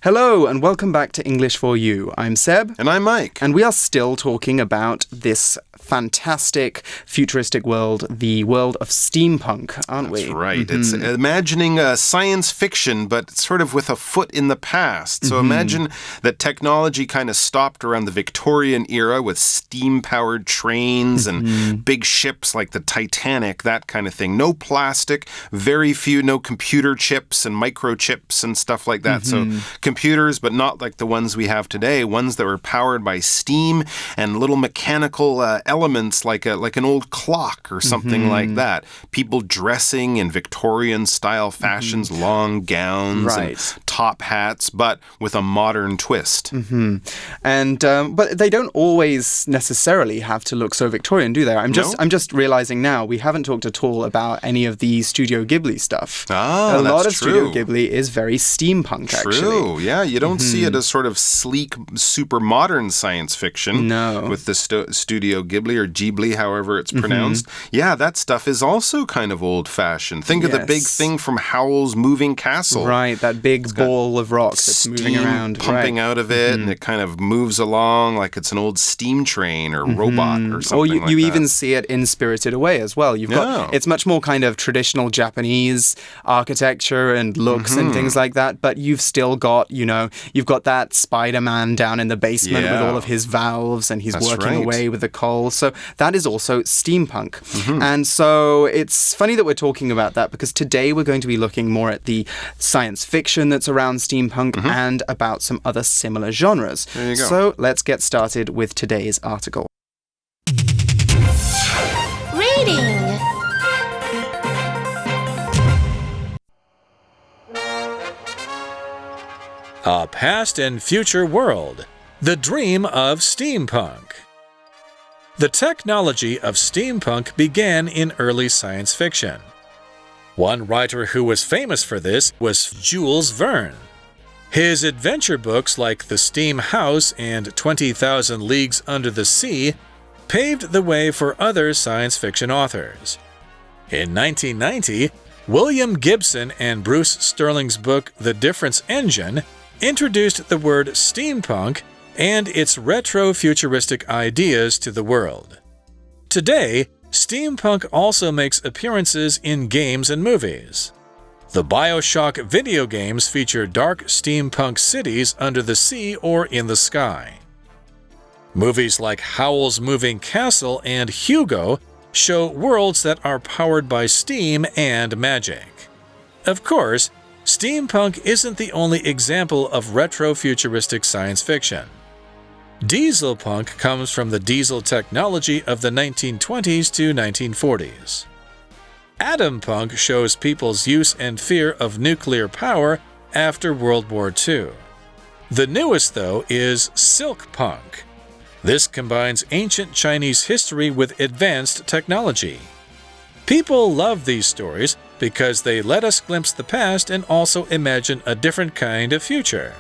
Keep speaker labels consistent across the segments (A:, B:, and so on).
A: Hello and welcome back to English for You. I'm Seb.
B: And I'm Mike.
A: And we are still talking about this fantastic futuristic world, the world of steampunk, aren't we?
B: That's right. It's imagining science fiction, but sort of with a foot in the past. So imagine that technology kind of stopped around the Victorian era with steam-powered trains and big ships like the Titanic, that kind of thing. No plastic, very few, no computer chips and microchips and stuff like that. So computers, but not like the ones we have today, ones that were powered by steam and little mechanical elements like an old clock or something like that. People dressing in Victorian-style fashions, long gowns and top hats, but with a modern twist.
A: And but they don't always necessarily have to look so Victorian, do they? I'm just realizing now we haven't talked at all about any of the Studio Ghibli stuff.
B: Ah,
A: a lot of
B: true.
A: Studio Ghibli is very steampunk, actually.
B: True, yeah. You don't see it as sort of sleek, super modern science fiction.
A: No.
B: With the Studio Ghibli or Ghibli, however it's pronounced. Yeah, that stuff is also kind of old-fashioned. Think of the big thing from Howl's Moving Castle.
A: Right, that big ball of rock that's moving around.
B: Pumping out of it, and it kind of moves along like it's an old steam train or robot or something like that.
A: Or you even see it in Spirited Away as well. You've got it's much more kind of traditional Japanese architecture and looks and things like that, but you've still got, you've got that Spider-Man down in the basement with all of his valves and he's working away with the coal. So that is also steampunk. And so it's funny that we're talking about that because today we're going to be looking more at the science fiction that's around steampunk and about some other similar genres.
B: There you go.
A: So let's get started with today's article.
C: Reading.
D: A Past and Future World. The Dream of Steampunk. The technology of steampunk began in early science fiction. One writer who was famous for this was Jules Verne. His adventure books like The Steam House and 20,000 Leagues Under the Sea paved the way for other science fiction authors. In 1990, William Gibson and Bruce Sterling's book The Difference Engine introduced the word steampunk and its retro-futuristic ideas to the world. Today, steampunk also makes appearances in games and movies. The BioShock video games feature dark steampunk cities under the sea or in the sky. Movies like Howl's Moving Castle and Hugo show worlds that are powered by steam and magic. Of course, steampunk isn't the only example of retro-futuristic science fiction. Dieselpunk comes from the diesel technology of the 1920s to 1940s. Atompunk shows people's use and fear of nuclear power after World War II. The newest, though, is silkpunk. This combines ancient Chinese history with advanced technology. People love these stories because they let us glimpse the past and also imagine a different kind of future.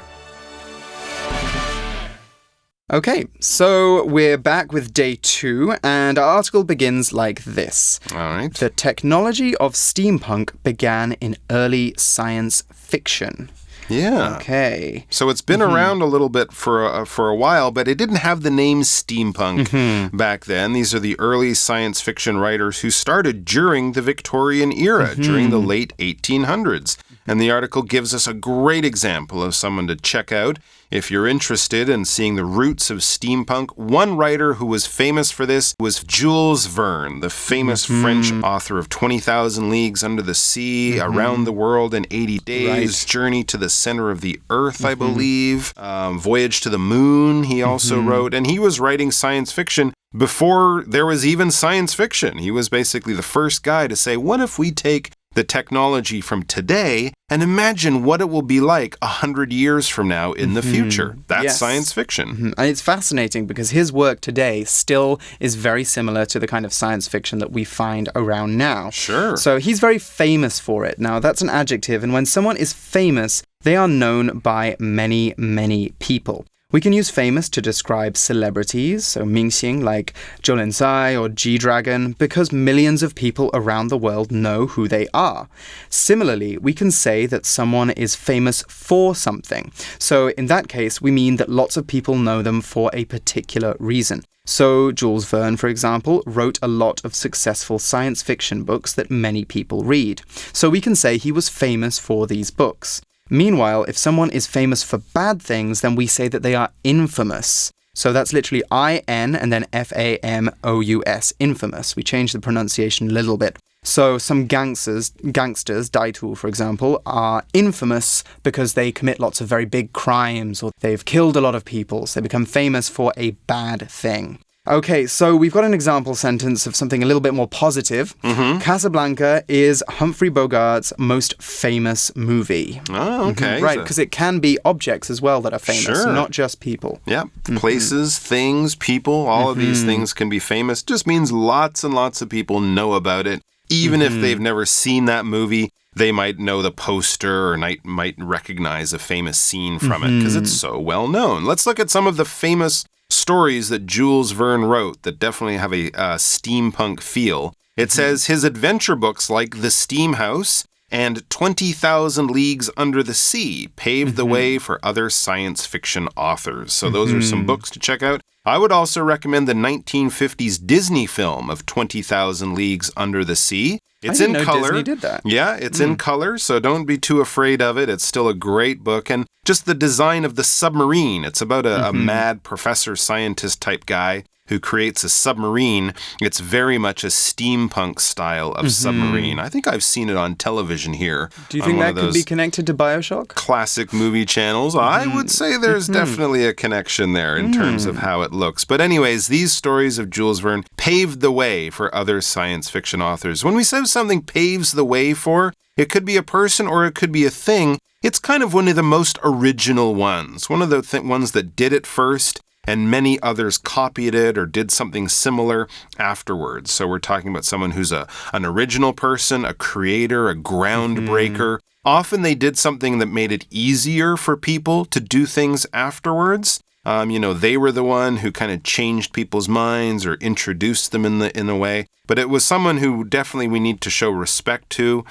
A: Okay, so we're back with day 2, and our article begins like this.
B: All right.
A: The technology of steampunk began in early science fiction.
B: Yeah.
A: Okay.
B: So it's been around a little bit for a while, but it didn't have the name steampunk back then. These are the early science fiction writers who started during the Victorian era, during the late 1800s. And the article gives us a great example of someone to check out if you're interested in seeing the roots of steampunk. One writer who was famous for this was Jules Verne, the famous French author of 20,000 Leagues Under the Sea, Around the World in 80 Days, Journey to the Center of the Earth, I believe, Voyage to the Moon, he also wrote. And he was writing science fiction before there was even science fiction. He was basically the first guy to say, what if we take the technology from today and imagine what it will be like 100 years from now in the future. That's science fiction.
A: And it's fascinating because his work today still is very similar to the kind of science fiction that we find around now.
B: Sure.
A: So he's very famous for it. Now, that's an adjective, and when someone is famous, they are known by many, many people. We can use famous to describe celebrities, so 明星 like Zhou Lensai or G-Dragon, because millions of people around the world know who they are. Similarly, we can say that someone is famous for something. So in that case, we mean that lots of people know them for a particular reason. So Jules Verne, for example, wrote a lot of successful science fiction books that many people read. So we can say he was famous for these books. Meanwhile, if someone is famous for bad things, then we say that they are infamous. So that's literally I-N and then F-A-M-O-U-S, infamous. We change the pronunciation a little bit. So some gangsters, Daitu, for example, are infamous because they commit lots of very big crimes or they've killed a lot of people. So they become famous for a bad thing. Okay, so we've got an example sentence of something a little bit more positive. Casablanca is Humphrey Bogart's most famous movie.
B: Oh, okay.
A: Right, because it can be objects as well that are famous,
B: Sure.
A: not just people.
B: Yeah, places, things, people, all of these things can be famous. Just means lots and lots of people know about it. Even if they've never seen that movie, they might know the poster or might recognize a famous scene from it because it's so well known. Let's look at some of the famous stories that Jules Verne wrote that definitely have a steampunk feel. It says his adventure books like The Steam House and 20,000 Leagues Under the Sea paved the way for other science fiction authors. So those are some books to check out. I would also recommend the 1950s Disney film of 20,000 Leagues Under the Sea. It's in color.
A: Disney did that.
B: Yeah, it's in color, so don't be too afraid of it. It's still a great book. And just the design of the submarine. It's about a mad professor scientist type guy who creates a submarine. It's very much a steampunk style of submarine. I think I've seen it on television here.
A: Do you think that could be connected to BioShock?
B: Classic movie channels. I would say there's definitely a connection there in terms of how it looks. But anyways, these stories of Jules Verne paved the way for other science fiction authors. When we say something paves the way for, it could be a person or it could be a thing. It's kind of one of the most original ones. One of the ones that did it first, and many others copied it or did something similar afterwards. So we're talking about someone who's an original person, a creator, a groundbreaker. Often they did something that made it easier for people to do things afterwards. They were the one who kind of changed people's minds or introduced them in a way. But it was someone who definitely we need to show respect to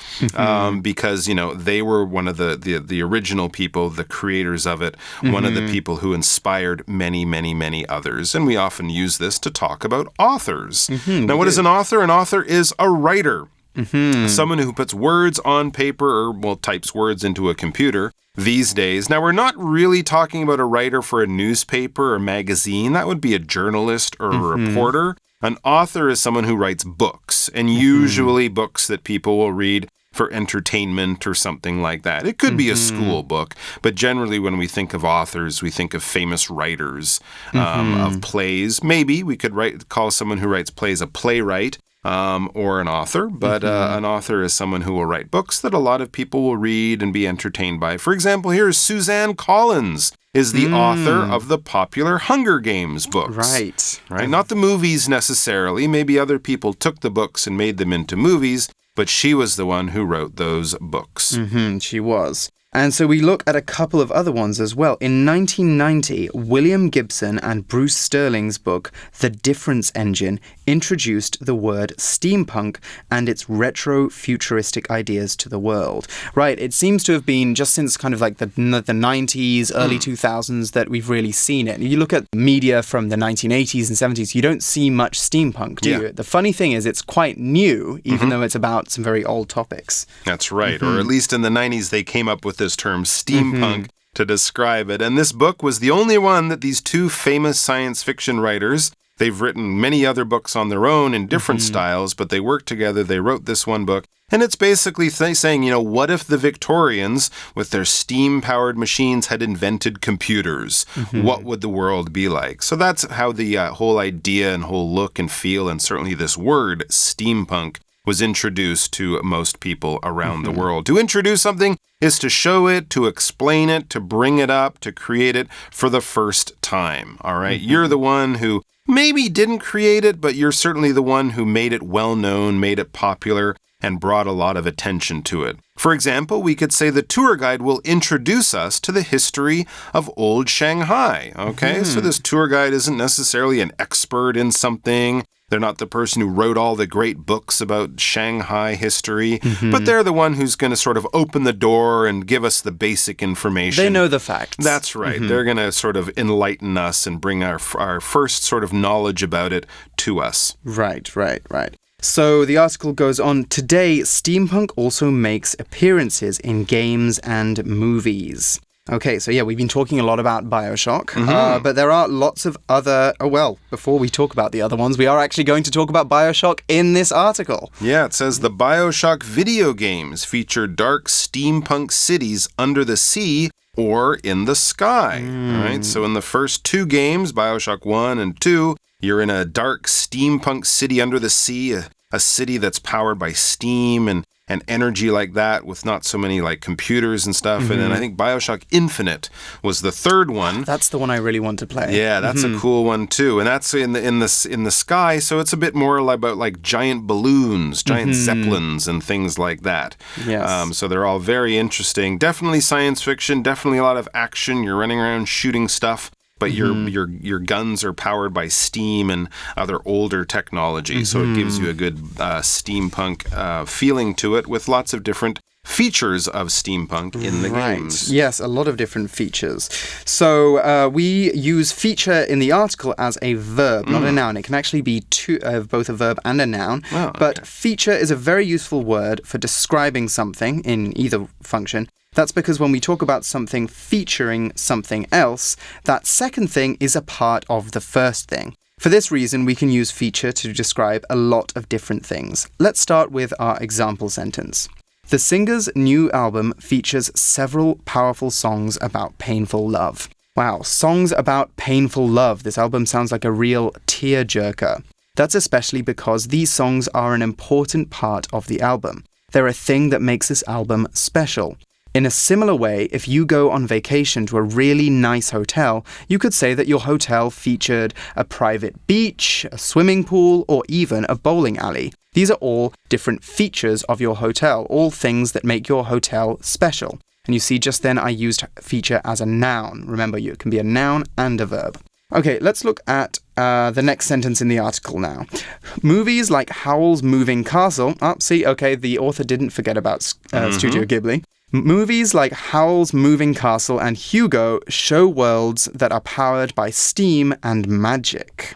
B: because, they were one of the original people, the creators of it, one of the people who inspired many, many, many others. And we often use this to talk about authors. Now, what is an author? An author is a writer. Someone who puts words on paper or, types words into a computer these days. Now, we're not really talking about a writer for a newspaper or magazine. That would be a journalist or a reporter. An author is someone who writes books, and usually books that people will read for entertainment or something like that. It could be a school book, but generally when we think of authors, we think of famous writers of plays. Maybe we could call someone who writes plays a playwright. Or an author, but an author is someone who will write books that a lot of people will read and be entertained by. For example, here's Suzanne Collins is the author of the popular Hunger Games books. Right. Not the movies necessarily. Maybe other people took the books and made them into movies, but she was the one who wrote those books.
A: She was. And so we look at a couple of other ones as well. In 1990, William Gibson and Bruce Sterling's book, The Difference Engine, introduced the word steampunk and its retro-futuristic ideas to the world. Right, it seems to have been just since kind of like the 90s, early 2000s that we've really seen it. You look at media from the 1980s and 70s, you don't see much steampunk, do you? The funny thing is it's quite new, even though it's about some very old topics.
B: That's right, or at least in the 90s they came up with this term steampunk to describe it. And this book was the only one that these two famous science fiction writers, they've written many other books on their own in different styles, but they worked together, they wrote this one book. And it's basically saying, what if the Victorians, with their steam-powered machines, had invented computers? What would the world be like? So that's how the whole idea and whole look and feel, and certainly this word, steampunk, was introduced to most people around the world. To introduce something is to show it, to explain it, to bring it up, to create it for the first time. All right? You're the one who maybe didn't create it, but you're certainly the one who made it well known, made it popular. and brought a lot of attention to it. For example, we could say the tour guide will introduce us to the history of old Shanghai. Okay, so this tour guide isn't necessarily an expert in something. They're not the person who wrote all the great books about Shanghai history, but they're the one who's going to sort of open the door and give us the basic information.
A: They know the facts.
B: That's right. They're going to sort of enlighten us and bring our first sort of knowledge about it to us.
A: Right. So the article goes on, today, steampunk also makes appearances in games and movies. Okay, so yeah, we've been talking a lot about BioShock, but there are lots of other... Oh, well, before we talk about the other ones, we are actually going to talk about BioShock in this article.
B: Yeah, it says the BioShock video games feature dark steampunk cities under the sea or in the sky. All right, so in the first two games, BioShock 1 and 2, you're in a dark steampunk city under the sea, a city that's powered by steam and energy like that with not so many like computers and stuff. And then I think BioShock Infinite was the third one.
A: That's the one I really want to play.
B: Yeah, that's a cool one too. And that's in the sky, so it's a bit more about like giant balloons, giant zeppelins and things like that.
A: Yes.
B: So they're all very interesting. Definitely science fiction, definitely a lot of action. You're running around shooting stuff. But your guns are powered by steam and other older technology. So it gives you a good steampunk feeling to it with lots of different features of steampunk in the games.
A: Yes, a lot of different features. So we use feature in the article as a verb, not a noun. It can actually be both a verb and a noun.
B: Oh, okay.
A: But feature is a very useful word for describing something in either function. That's because when we talk about something featuring something else, that second thing is a part of the first thing. For this reason, we can use feature to describe a lot of different things. Let's start with our example sentence. The singer's new album features several powerful songs about painful love. Wow, songs about painful love. This album sounds like a real tearjerker. That's especially because these songs are an important part of the album. They're a thing that makes this album special. In a similar way, if you go on vacation to a really nice hotel, you could say that your hotel featured a private beach, a swimming pool, or even a bowling alley. These are all different features of your hotel, all things that make your hotel special. And you see, just then I used feature as a noun. Remember, it can be a noun and a verb. Okay, let's look at the next sentence in the article now. Movies like Howl's Moving Castle... the author didn't forget about Studio Ghibli. Movies like Howl's Moving Castle and Hugo show worlds that are powered by steam and magic.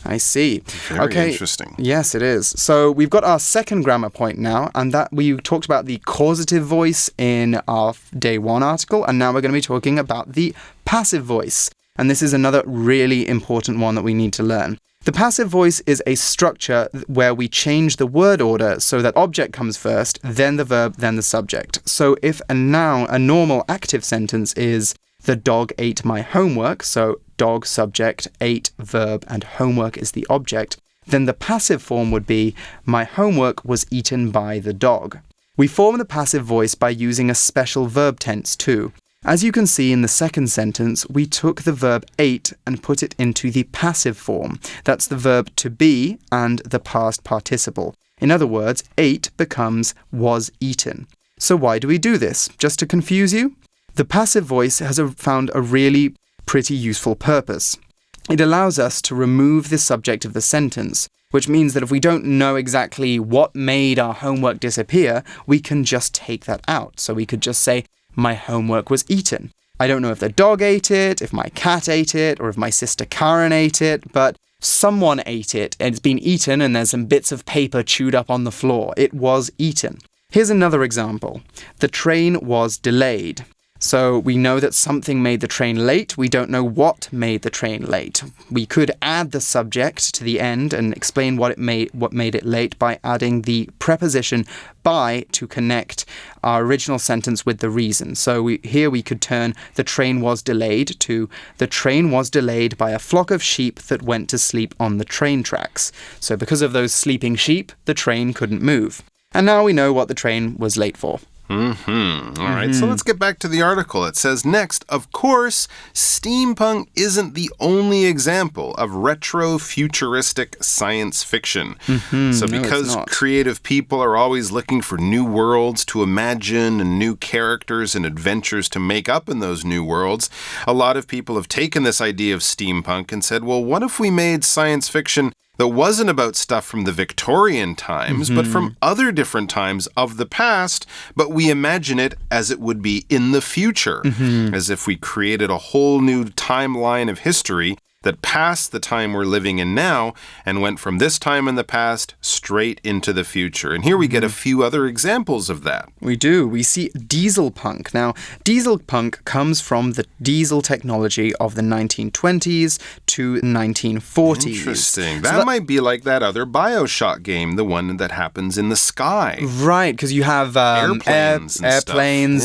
A: I see.
B: Very interesting.
A: Yes, it is. So we've got our second grammar point now, and that we talked about the causative voice in our day one article, and now we're going to be talking about the passive voice. And this is another really important one that we need to learn. The passive voice is a structure where we change the word order so that object comes first, then the verb, then the subject. So if a normal active sentence is, the dog ate my homework, so dog, subject, ate, verb, and homework is the object, then the passive form would be, my homework was eaten by the dog. We form the passive voice by using a special verb tense too. As you can see in the second sentence, we took the verb ate and put it into the passive form. That's the verb to be and the past participle. In other words, ate becomes was eaten. So why do we do this? Just to confuse you? The passive voice has found a really pretty useful purpose. It allows us to remove the subject of the sentence, which means that if we don't know exactly what made our homework disappear, we can just take that out. So we could just say, my homework was eaten. I don't know if the dog ate it, if my cat ate it, or if my sister Karen ate it, but someone ate it, and it's been eaten, and there's some bits of paper chewed up on the floor. It was eaten. Here's another example. The train was delayed. So we know that something made the train late. We don't know what made the train late. We could add the subject to the end and explain what made it late by adding the preposition by to connect our original sentence with the reason. So here we could turn the train was delayed to the train was delayed by a flock of sheep that went to sleep on the train tracks. So because of those sleeping sheep, the train couldn't move. And now we know what the train was late for.
B: All right, so let's get back to the article. It says, next, of course, steampunk isn't the only example of retro-futuristic science fiction. So because creative people are always looking for new worlds to imagine and new characters and adventures to make up in those new worlds, a lot of people have taken this idea of steampunk and said, well, what if we made science fiction that wasn't about stuff from the Victorian times, but from other different times of the past, but we imagine it as it would be in the future, as if we created a whole new timeline of history that passed the time we're living in now and went from this time in the past straight into the future. And here we get a few other examples of that.
A: We do. We see dieselpunk. Now, dieselpunk comes from the diesel technology of the 1920s to 1940s.
B: Interesting. That might be like that other BioShock game, the one that happens in the sky.
A: Right, because you have airplanes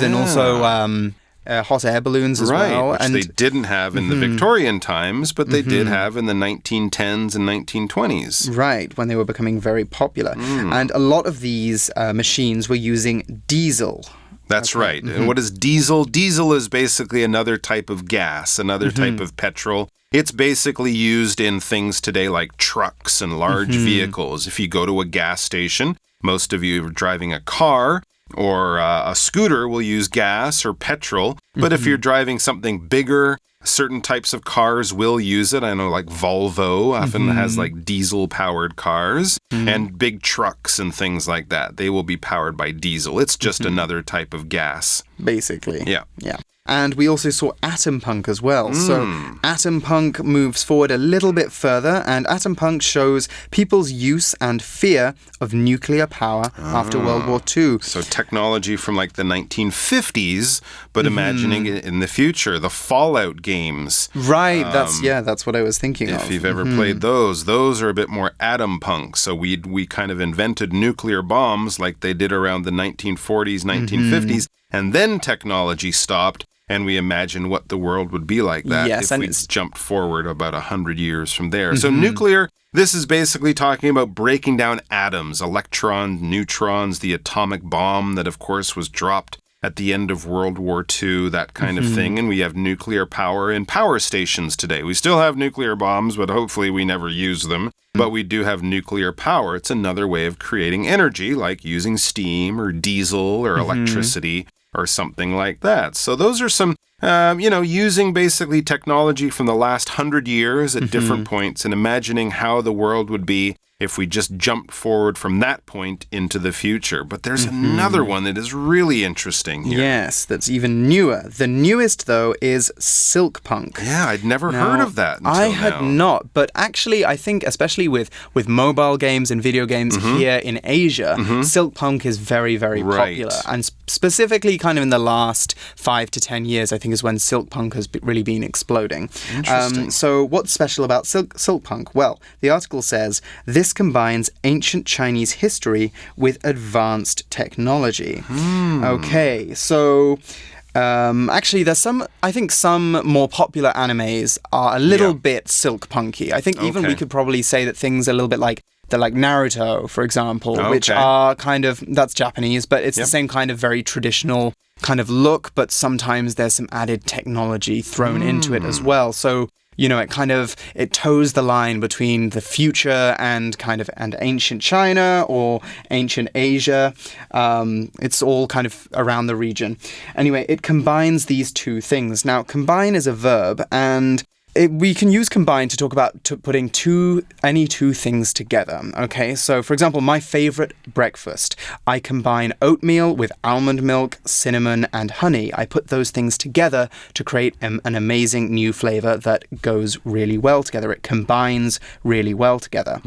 A: and also hot air balloons as well.
B: Which they didn't have in the Victorian times, but they did have in the 1910s and 1920s.
A: Right, when they were becoming very popular. And a lot of these machines were using diesel.
B: That's right. And what is diesel? Diesel is basically another type of gas, another type of petrol. It's basically used in things today like trucks and large vehicles. If you go to a gas station, most of you are driving a car, or a scooter will use gas or petrol. But if you're driving something bigger, certain types of cars will use it. I know like Volvo often has like diesel-powered cars. And big trucks and things like that, they will be powered by diesel. It's just another type of gas.
A: Basically.
B: Yeah.
A: And we also saw atom punk as well. So atom punk moves forward a little bit further, and atom punk shows people's use and fear of nuclear power after World War II.
B: So technology from like the 1950s, but imagining it in the future, the Fallout games.
A: Right, that's what I was thinking of.
B: If you've ever played those are a bit more atom punk. So we kind of invented nuclear bombs like they did around the 1940s, 1950s, and then technology stopped. And we imagine what the world would be like that if we jumped forward about 100 years from there. So nuclear, this is basically talking about breaking down atoms, electrons, neutrons, the atomic bomb that, of course, was dropped at the end of World War II, that kind of thing. And we have nuclear power in power stations today. We still have nuclear bombs, but hopefully we never use them. But we do have nuclear power. It's another way of creating energy, like using steam or diesel or electricity. Or something like that. So those are some, using basically technology from the last 100 years at different points and imagining how the world would be if we just jumped forward from that point into the future. But there's another one that is really interesting here.
A: Yes, that's even newer. The newest, though, is silk punk.
B: Yeah, I'd never heard of that until
A: I had not, but actually I think especially with mobile games and video games here in Asia, silk punk is very, very popular. And specifically kind of in the last 5 to 10 years, I think is when silk punk has really been exploding.
B: Interesting.
A: So what's special about silk punk? Well, the article says, this combines ancient Chinese history with advanced technology. Okay, so actually there's some more popular animes are a little bit silk punky. I think even we could probably say that things are a little bit like Naruto, for example, which are kind of, that's Japanese, but it's the same kind of very traditional kind of look, but sometimes there's some added technology thrown into it as well. So it toes the line between the future and ancient China or ancient Asia. It's all kind of around the region. Anyway, it combines these two things. Now, combine is a verb, and we can use combine to talk about putting any two things together. Okay, so for example, my favorite breakfast. I combine oatmeal with almond milk, cinnamon, and honey. I put those things together to create an amazing new flavor that goes really well together. It combines really well together.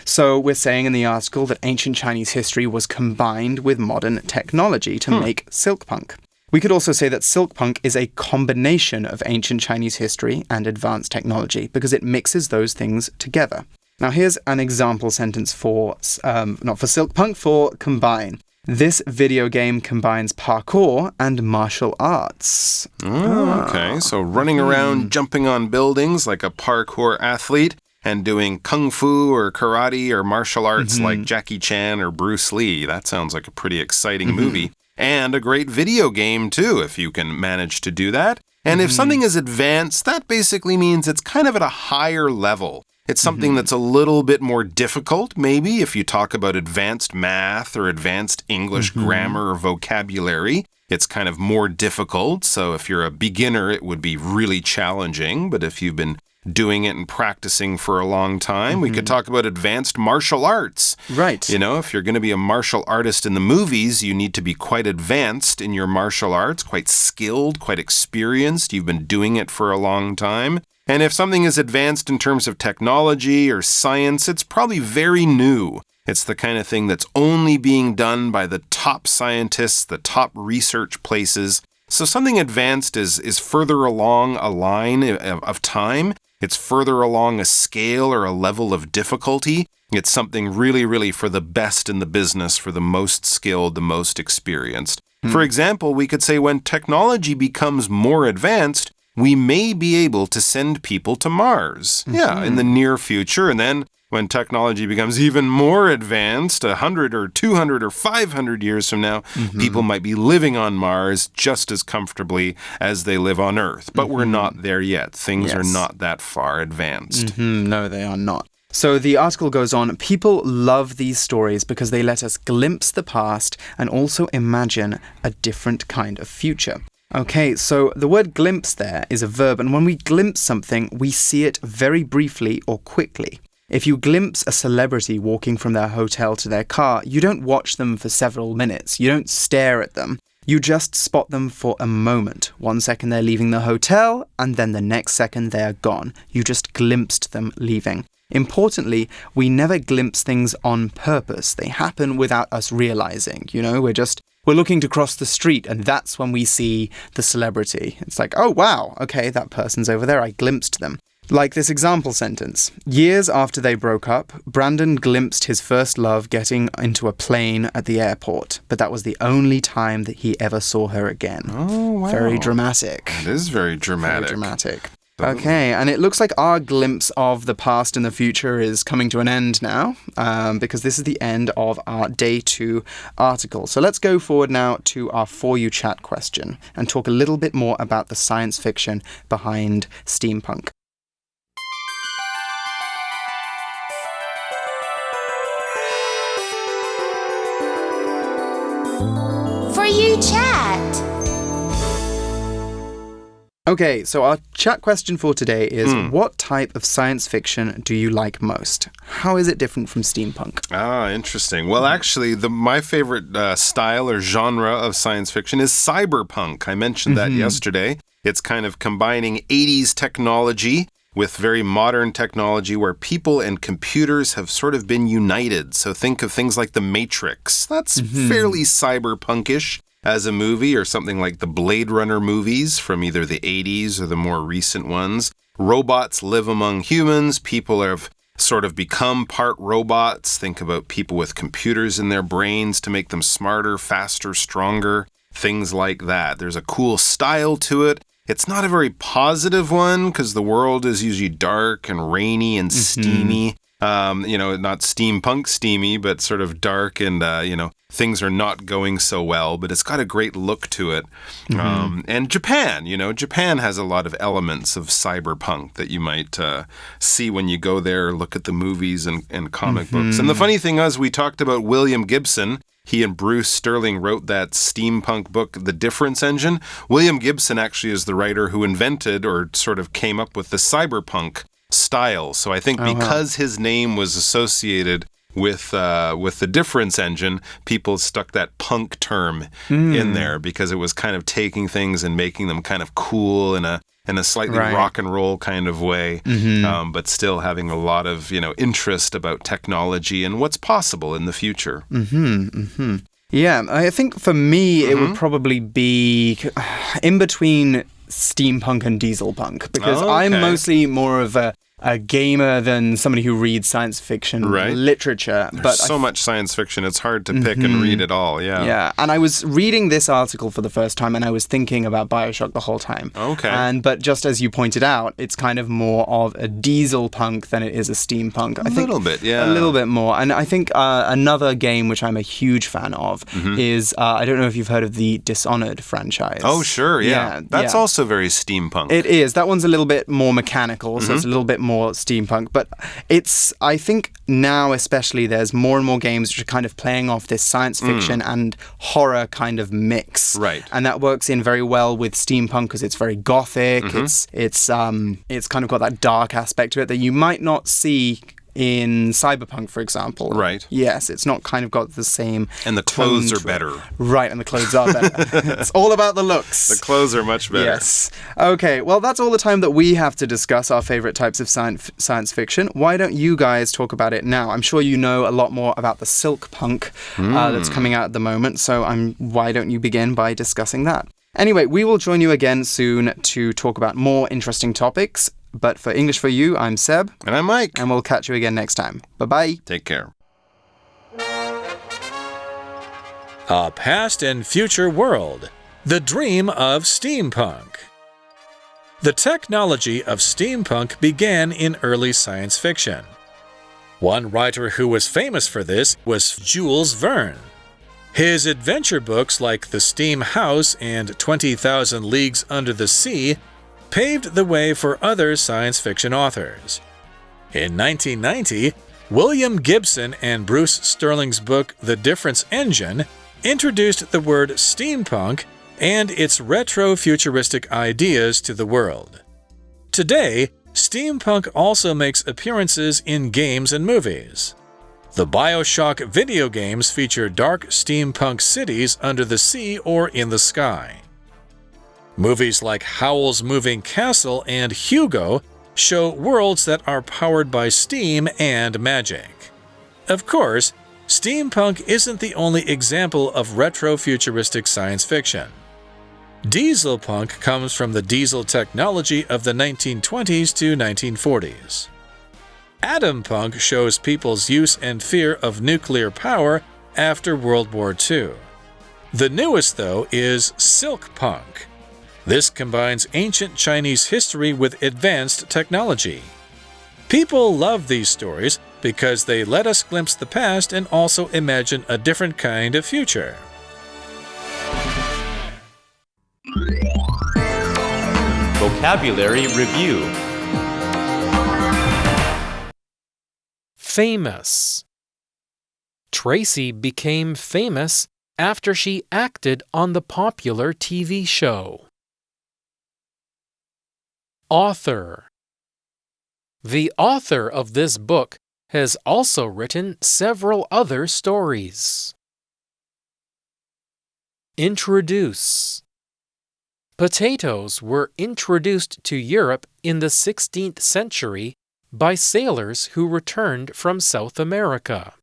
A: So we're saying in the article that ancient Chinese history was combined with modern technology to make silk punk. We could also say that silk punk is a combination of ancient Chinese history and advanced technology because it mixes those things together. Now, here's an example sentence for, not for silk punk, for combine. This video game combines parkour and martial arts.
B: Okay, so running around, jumping on buildings like a parkour athlete, and doing kung fu or karate or martial arts like Jackie Chan or Bruce Lee. That sounds like a pretty exciting movie. and a great video game too, if you can manage to do that. And if something is advanced, that basically means it's kind of at a higher level. It's something that's a little bit more difficult, maybe, if you talk about advanced math or advanced English grammar or vocabulary. It's kind of more difficult. So if you're a beginner, it would be really challenging. But if you've been doing it and practicing for a long time, we could talk about advanced martial arts.
A: Right.
B: You know, if you're going to be a martial artist in the movies, you need to be quite advanced in your martial arts, quite skilled, quite experienced. You've been doing it for a long time. And if something is advanced in terms of technology or science, it's probably very new. It's the kind of thing that's only being done by the top scientists, the top research places. So something advanced is further along a line of time. It's further along a scale or a level of difficulty. It's something really, really for the best in the business, for the most skilled, the most experienced. For example, we could say when technology becomes more advanced, we may be able to send people to Mars. Yeah, in the near future. And then when technology becomes even more advanced, 100 or 200 or 500 years from now, people might be living on Mars just as comfortably as they live on Earth. But we're not there yet. Things are not that far advanced.
A: No, they are not. So the article goes on, people love these stories because they let us glimpse the past and also imagine a different kind of future. Okay, so the word glimpse there is a verb, and when we glimpse something, we see it very briefly or quickly. If you glimpse a celebrity walking from their hotel to their car, you don't watch them for several minutes. You don't stare at them. You just spot them for a moment. 1 second they're leaving the hotel, and then the next second they're gone. You just glimpsed them leaving. Importantly, we never glimpse things on purpose. They happen without us realizing. You know, we're looking to cross the street, and that's when we see the celebrity. It's like, oh, wow, okay, that person's over there. I glimpsed them. Like this example sentence. Years after they broke up, Brandon glimpsed his first love getting into a plane at the airport, but that was the only time that he ever saw her again.
B: Oh, wow.
A: Very dramatic.
B: It is very dramatic.
A: Very dramatic. Okay, and it looks like our glimpse of the past and the future is coming to an end now, because this is the end of our Day 2 article. So let's go forward now to our For You Chat question and talk a little bit more about the science fiction behind steampunk.
C: For You Chat.
A: Okay, so our chat question for today is, what type of science fiction do you like most? How is it different from steampunk?
B: Ah, interesting. Well, actually, my favorite style or genre of science fiction is cyberpunk. I mentioned that yesterday. It's kind of combining 80s technology with very modern technology where people and computers have sort of been united. So think of things like The Matrix. That's fairly cyberpunkish as a movie, or something like the Blade Runner movies from either the 80s or the more recent ones. Robots live among humans. People have sort of become part robots. Think about people with computers in their brains to make them smarter, faster, stronger, things like that. There's a cool style to it. It's not a very positive one because the world is usually dark and rainy and steamy. Not steampunk steamy, but sort of dark and, things are not going so well, but it's got a great look to it. And Japan, Japan has a lot of elements of cyberpunk that you might see when you go there, look at the movies and comic books. And the funny thing is, we talked about William Gibson. He and Bruce Sterling wrote that steampunk book, The Difference Engine. William Gibson actually is the writer who invented or sort of came up with the cyberpunk style. So I think because his name was associated with the Difference Engine, people stuck that punk term in there because it was kind of taking things and making them kind of cool in a slightly rock and roll kind of way, but still having a lot of interest about technology and what's possible in the future.
A: Yeah, I think for me it would probably be in between steampunk and dieselpunk, because I'm mostly more of a a gamer than somebody who reads science fiction literature.
B: There's so much science fiction, it's hard to pick and read it all,
A: Yeah, and I was reading this article for the first time and I was thinking about BioShock the whole time.
B: Okay.
A: But just as you pointed out, it's kind of more of a diesel punk than it is a steampunk.
B: A little bit, yeah.
A: A little bit more. And I think another game which I'm a huge fan of is, I don't know if you've heard of the Dishonored franchise.
B: Oh, sure, yeah. That's also very steampunk.
A: It is. That one's a little bit more mechanical, so it's a little bit more steampunk. But I think now especially there's more and more games which are kind of playing off this science fiction and horror kind of mix.
B: Right.
A: And that works in very well with steampunk because it's very gothic. It's kind of got that dark aspect to it that you might not see in Cyberpunk, for example.
B: Right.
A: Yes, it's not kind of got the same...
B: And the clothes are better.
A: Right, and the clothes are better. It's all about the looks.
B: The clothes are much better.
A: Yes. Okay, well, that's all the time that we have to discuss our favorite types of science fiction. Why don't you guys talk about it now? I'm sure you know a lot more about the silk punk that's coming out at the moment, so why don't you begin by discussing that? Anyway, we will join you again soon to talk about more interesting topics. But for English for You, I'm Seb.
B: And I'm Mike.
A: And we'll catch you again next time. Bye-bye.
B: Take care.
D: A past and future world. The dream of steampunk. The technology of steampunk began in early science fiction. One writer who was famous for this was Jules Verne. His adventure books like The Steam House and 20,000 Leagues Under the Sea paved the way for other science fiction authors. In 1990, William Gibson and Bruce Sterling's book The Difference Engine introduced the word steampunk and its retro-futuristic ideas to the world. Today, steampunk also makes appearances in games and movies. The BioShock video games feature dark steampunk cities under the sea or in the sky. Movies like Howl's Moving Castle and Hugo show worlds that are powered by steam and magic. Of course, steampunk isn't the only example of retro-futuristic science fiction. Dieselpunk comes from the diesel technology of the 1920s to 1940s. Atompunk shows people's use and fear of nuclear power after World War II. The newest, though, is silkpunk. This combines ancient Chinese history with advanced technology. People love these stories because they let us glimpse the past and also imagine a different kind of future.
E: Vocabulary Review.
F: Famous. Tracy became famous after she acted on the popular TV show. Author. The author of this book has also written several other stories. Introduce. Potatoes were introduced to Europe in the 16th century by sailors who returned from South America.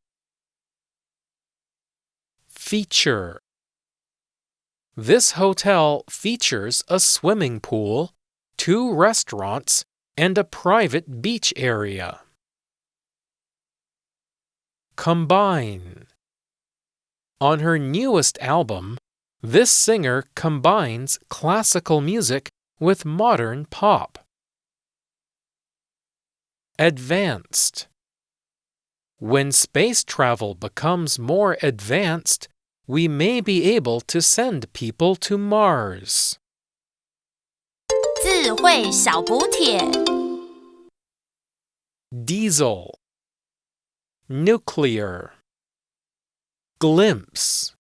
F: Feature. This hotel features a swimming pool, 2 restaurants, and a private beach area. Combine. On her newest album, this singer combines classical music with modern pop. Advanced. When space travel becomes more advanced, we may be able to send people to Mars.
C: 智慧小补帖
F: Diesel. Nuclear. Glimpse.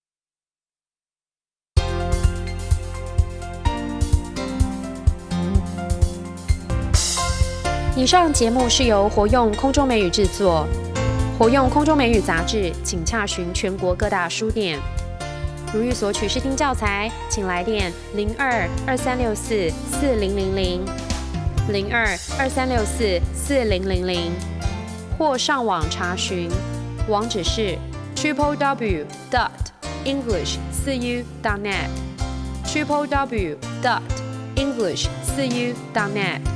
G: 以上节目是由活用空中美语制作，活用空中美语杂志，请洽询全国各大书店。如欲索取试听教材，请来电02-2364-4000 02-2364-4000，或上网查询，网址是 www.english4u.net www.english4u.net